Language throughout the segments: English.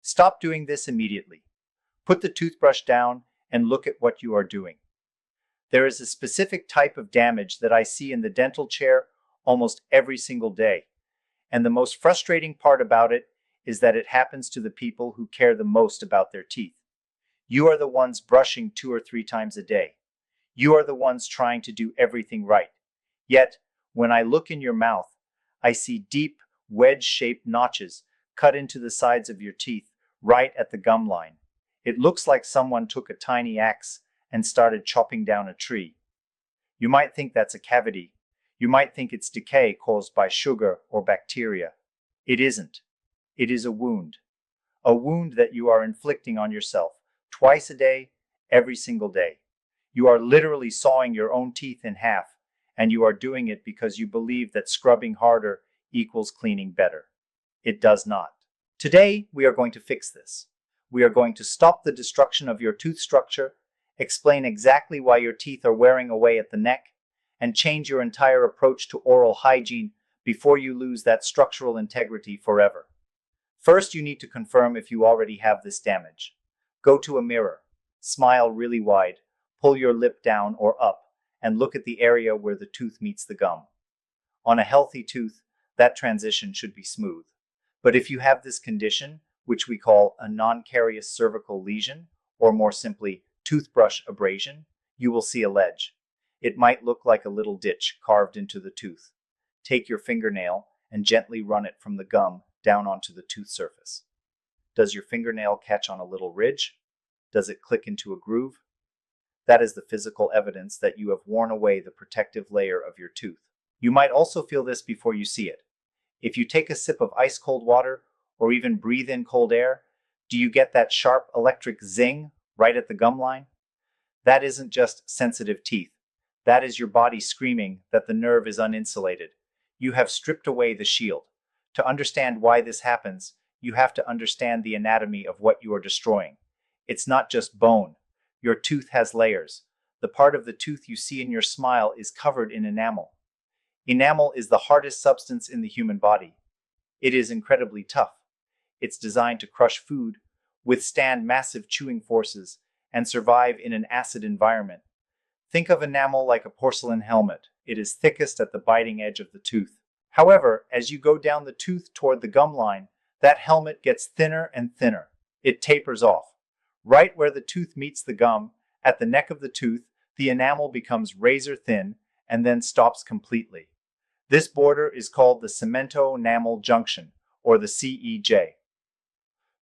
Stop doing this immediately. Put the toothbrush down and look at what you are doing. There is a specific type of damage that I see in the dental chair almost every single day. And the most frustrating part about it is that it happens to the people who care the most about their teeth. You are the ones brushing 2 or 3 times a day. You are the ones trying to do everything right. Yet, when I look in your mouth, I see deep, wedge-shaped notches cut into the sides of your teeth right at the gum line. It looks like someone took a tiny axe and started chopping down a tree. You might think that's a cavity. You might think it's decay caused by sugar or bacteria. It isn't. It is a wound. A wound that you are inflicting on yourself twice a day, every single day. You are literally sawing your own teeth in half, and you are doing it because you believe that scrubbing harder equals cleaning better. It does not. Today, we are going to fix this. We are going to stop the destruction of your tooth structure, explain exactly why your teeth are wearing away at the neck, and change your entire approach to oral hygiene before you lose that structural integrity forever. First, you need to confirm if you already have this damage. Go to a mirror, smile really wide, pull your lip down or up, and look at the area where the tooth meets the gum. On a healthy tooth, that transition should be smooth. But if you have this condition, which we call a non-carious cervical lesion, or more simply, toothbrush abrasion, you will see a ledge. It might look like a little ditch carved into the tooth. Take your fingernail and gently run it from the gum down onto the tooth surface. Does your fingernail catch on a little ridge? Does it click into a groove? That is the physical evidence that you have worn away the protective layer of your tooth. You might also feel this before you see it. If you take a sip of ice-cold water or even breathe in cold air, do you get that sharp electric zing right at the gum line? That isn't just sensitive teeth. That is your body screaming that the nerve is uninsulated. You have stripped away the shield. To understand why this happens, you have to understand the anatomy of what you are destroying. It's not just bone. Your tooth has layers. The part of the tooth you see in your smile is covered in enamel. Enamel is the hardest substance in the human body. It is incredibly tough. It's designed to crush food, withstand massive chewing forces, and survive in an acid environment. Think of enamel like a porcelain helmet. It is thickest at the biting edge of the tooth. However, as you go down the tooth toward the gum line, that helmet gets thinner and thinner. It tapers off. Right where the tooth meets the gum, at the neck of the tooth, the enamel becomes razor thin and then stops completely. This border is called the cemento-enamel junction, or the CEJ.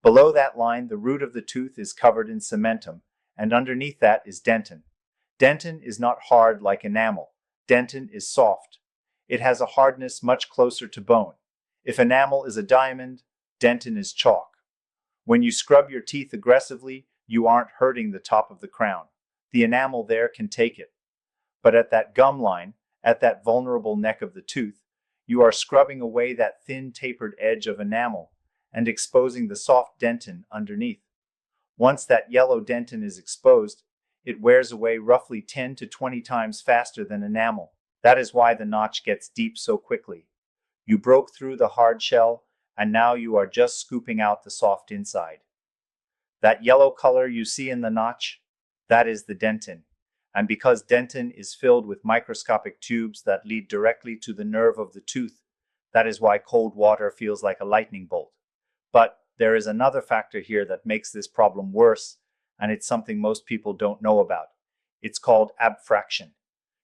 Below that line, the root of the tooth is covered in cementum, and underneath that is dentin. Dentin is not hard like enamel. Dentin is soft. It has a hardness much closer to bone. If enamel is a diamond, dentin is chalk. When you scrub your teeth aggressively, you aren't hurting the top of the crown. The enamel there can take it. But at that gum line, at that vulnerable neck of the tooth, you are scrubbing away that thin tapered edge of enamel and exposing the soft dentin underneath. Once that yellow dentin is exposed, it wears away roughly 10 to 20 times faster than enamel. That is why the notch gets deep so quickly. You broke through the hard shell, and now you are just scooping out the soft inside. That yellow color you see in the notch, that is the dentin. And because dentin is filled with microscopic tubes that lead directly to the nerve of the tooth, that is why cold water feels like a lightning bolt. But there is another factor here that makes this problem worse, and it's something most people don't know about. It's called abfraction.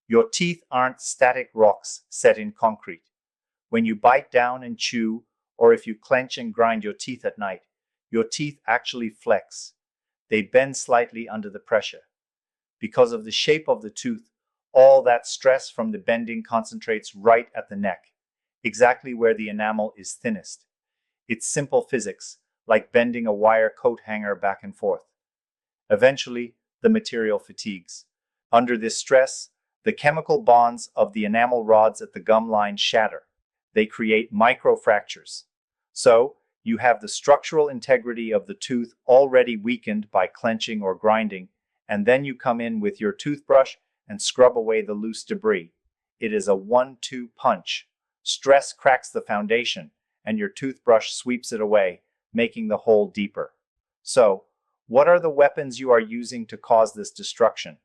Your teeth aren't static rocks set in concrete. When you bite down and chew, or if you clench and grind your teeth at night, your teeth actually flex. They bend slightly under the pressure. Because of the shape of the tooth, all that stress from the bending concentrates right at the neck, exactly where the enamel is thinnest. It's simple physics, like bending a wire coat hanger back and forth. Eventually, the material fatigues. Under this stress, the chemical bonds of the enamel rods at the gum line shatter. They create microfractures. So, you have the structural integrity of the tooth already weakened by clenching or grinding, and then you come in with your toothbrush and scrub away the loose debris. It is a 1-2 punch. Stress cracks the foundation, and your toothbrush sweeps it away, making the hole deeper. So, what are the weapons you are using to cause this destruction?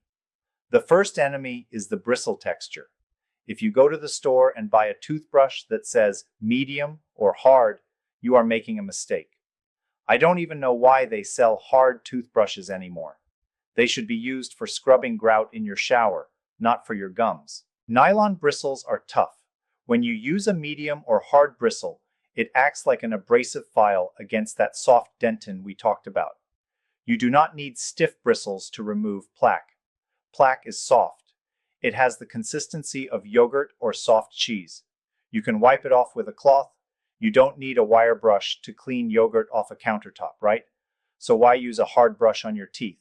The first enemy is the bristle texture. If you go to the store and buy a toothbrush that says medium or hard, you are making a mistake. I don't even know why they sell hard toothbrushes anymore. They should be used for scrubbing grout in your shower, not for your gums. Nylon bristles are tough. When you use a medium or hard bristle, it acts like an abrasive file against that soft dentin we talked about. You do not need stiff bristles to remove plaque. Plaque is soft. It has the consistency of yogurt or soft cheese. You can wipe it off with a cloth. You don't need a wire brush to clean yogurt off a countertop, right? So why use a hard brush on your teeth?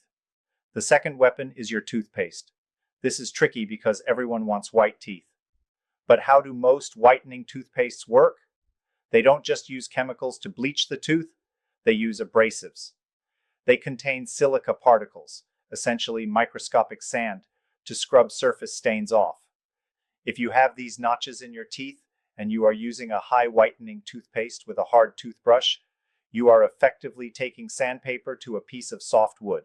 The second weapon is your toothpaste. This is tricky because everyone wants white teeth. But how do most whitening toothpastes work? They don't just use chemicals to bleach the tooth, they use abrasives. They contain silica particles, essentially microscopic sand, to scrub surface stains off. If you have these notches in your teeth and you are using a high whitening toothpaste with a hard toothbrush, you are effectively taking sandpaper to a piece of soft wood.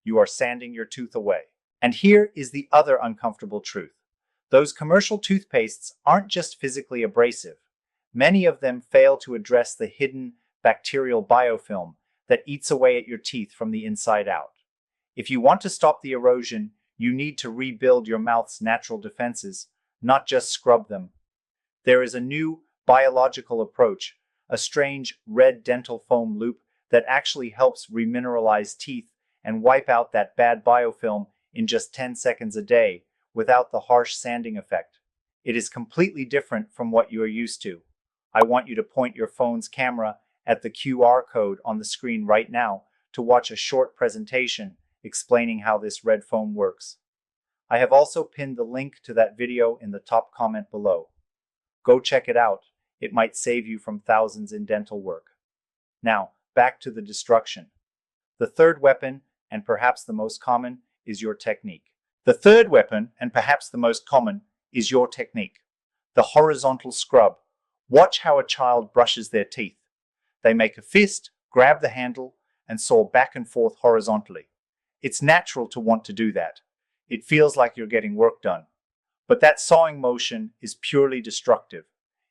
You are sanding your tooth away. And here is the other uncomfortable truth. Those commercial toothpastes aren't just physically abrasive. Many of them fail to address the hidden bacterial biofilm that eats away at your teeth from the inside out. If you want to stop the erosion, you need to rebuild your mouth's natural defenses, not just scrub them. There is a new biological approach, a strange red dental foam loop that actually helps remineralize teeth and wipe out that bad biofilm in just 10 seconds a day without the harsh sanding effect. It is completely different from what you are used to. I want you to point your phone's camera at the QR code on the screen right now to watch a short presentation explaining how this red foam works. I have also pinned the link to that video in the top comment below. Go check it out. It might save you from thousands in dental work. Now, back to the destruction. The third weapon, and perhaps the most common, is your technique. The horizontal scrub. Watch how a child brushes their teeth. They make a fist, grab the handle, and saw back and forth horizontally. It's natural to want to do that. It feels like you're getting work done. But that sawing motion is purely destructive.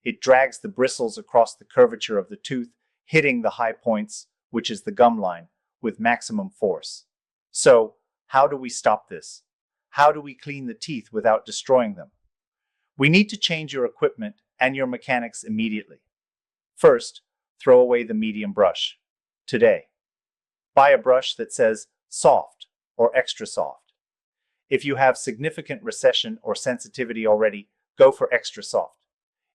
It drags the bristles across the curvature of the tooth, hitting the high points, which is the gum line, with maximum force. So, how do we stop this? How do we clean the teeth without destroying them? We need to change your equipment and your mechanics immediately. First, throw away the medium brush. Today, buy a brush that says soft or extra soft. If you have significant recession or sensitivity already, go for extra soft.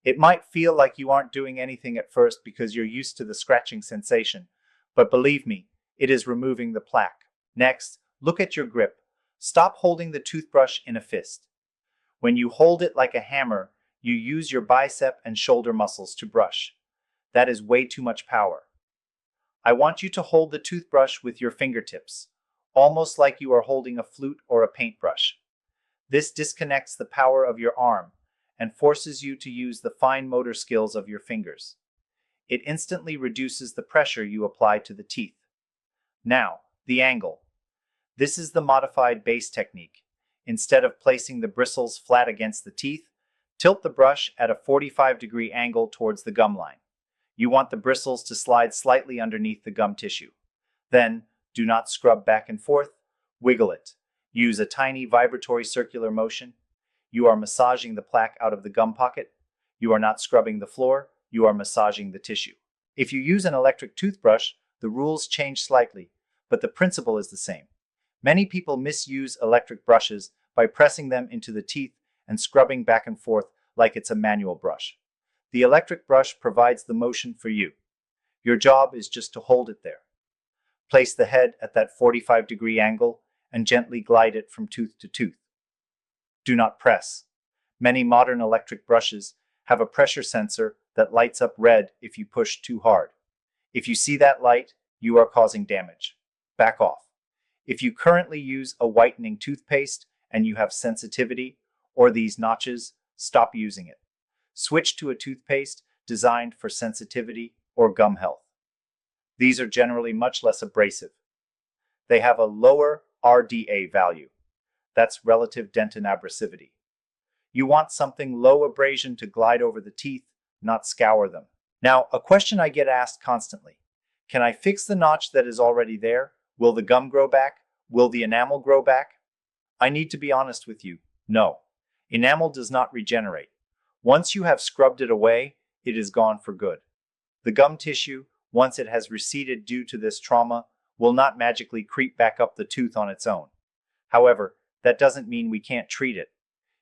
It might feel like you aren't doing anything at first because you're used to the scratching sensation, but believe me, it is removing the plaque. Next, look at your grip. Stop holding the toothbrush in a fist. When you hold it like a hammer, you use your bicep and shoulder muscles to brush. That is way too much power. I want you to hold the toothbrush with your fingertips, almost like you are holding a flute or a paintbrush. This disconnects the power of your arm and forces you to use the fine motor skills of your fingers. It instantly reduces the pressure you apply to the teeth. Now, the angle. This is the modified base technique. Instead of placing the bristles flat against the teeth, tilt the brush at a 45-degree angle towards the gum line. You want the bristles to slide slightly underneath the gum tissue. Then, do not scrub back and forth, wiggle it. Use a tiny vibratory circular motion. You are massaging the plaque out of the gum pocket. You are not scrubbing the floor, you are massaging the tissue. If you use an electric toothbrush, the rules change slightly, but the principle is the same. Many people misuse electric brushes by pressing them into the teeth and scrubbing back and forth like it's a manual brush. The electric brush provides the motion for you. Your job is just to hold it there. Place the head at that 45-degree angle and gently glide it from tooth to tooth. Do not press. Many modern electric brushes have a pressure sensor that lights up red if you push too hard. If you see that light, you are causing damage. Back off. If you currently use a whitening toothpaste and you have sensitivity or these notches, stop using it. Switch to a toothpaste designed for sensitivity or gum health. These are generally much less abrasive. They have a lower RDA value. That's relative dentin abrasivity. You want something low abrasion to glide over the teeth, not scour them. Now, a question I get asked constantly. Can I fix the notch that is already there? Will the gum grow back? Will the enamel grow back? I need to be honest with you. No. Enamel does not regenerate. Once you have scrubbed it away, it is gone for good. The gum tissue, once it has receded due to this trauma, will not magically creep back up the tooth on its own. However, that doesn't mean we can't treat it.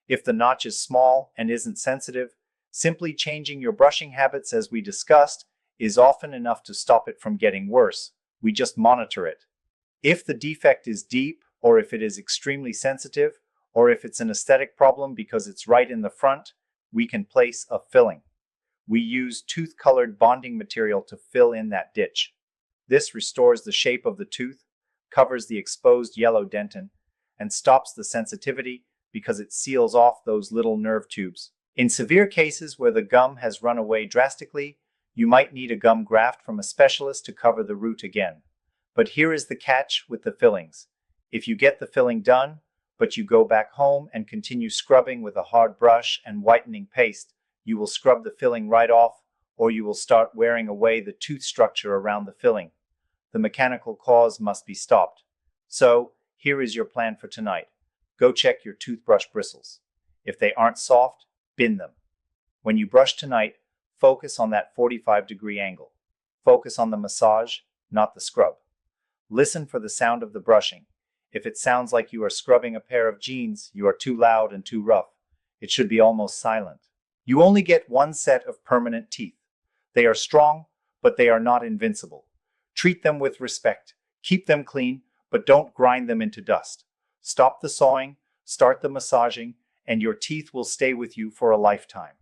If the notch is small and isn't sensitive, simply changing your brushing habits as we discussed is often enough to stop it from getting worse. We just monitor it. If the defect is deep, or if it is extremely sensitive, or if it's an aesthetic problem because it's right in the front, we can place a filling. We use tooth-colored bonding material to fill in that ditch. This restores the shape of the tooth, covers the exposed yellow dentin, and stops the sensitivity because it seals off those little nerve tubes. In severe cases where the gum has run away drastically, you might need a gum graft from a specialist to cover the root again. But here is the catch with the fillings. If you get the filling done, but you go back home and continue scrubbing with a hard brush and whitening paste, you will scrub the filling right off, or you will start wearing away the tooth structure around the filling. The mechanical cause must be stopped. So, here is your plan for tonight. Go check your toothbrush bristles. If they aren't soft, bin them. When you brush tonight, focus on that 45-degree angle. Focus on the massage, not the scrub. Listen for the sound of the brushing. If it sounds like you are scrubbing a pair of jeans, you are too loud and too rough. It should be almost silent. You only get one set of permanent teeth. They are strong, but they are not invincible. Treat them with respect. Keep them clean, but don't grind them into dust. Stop the sawing, start the massaging, and your teeth will stay with you for a lifetime.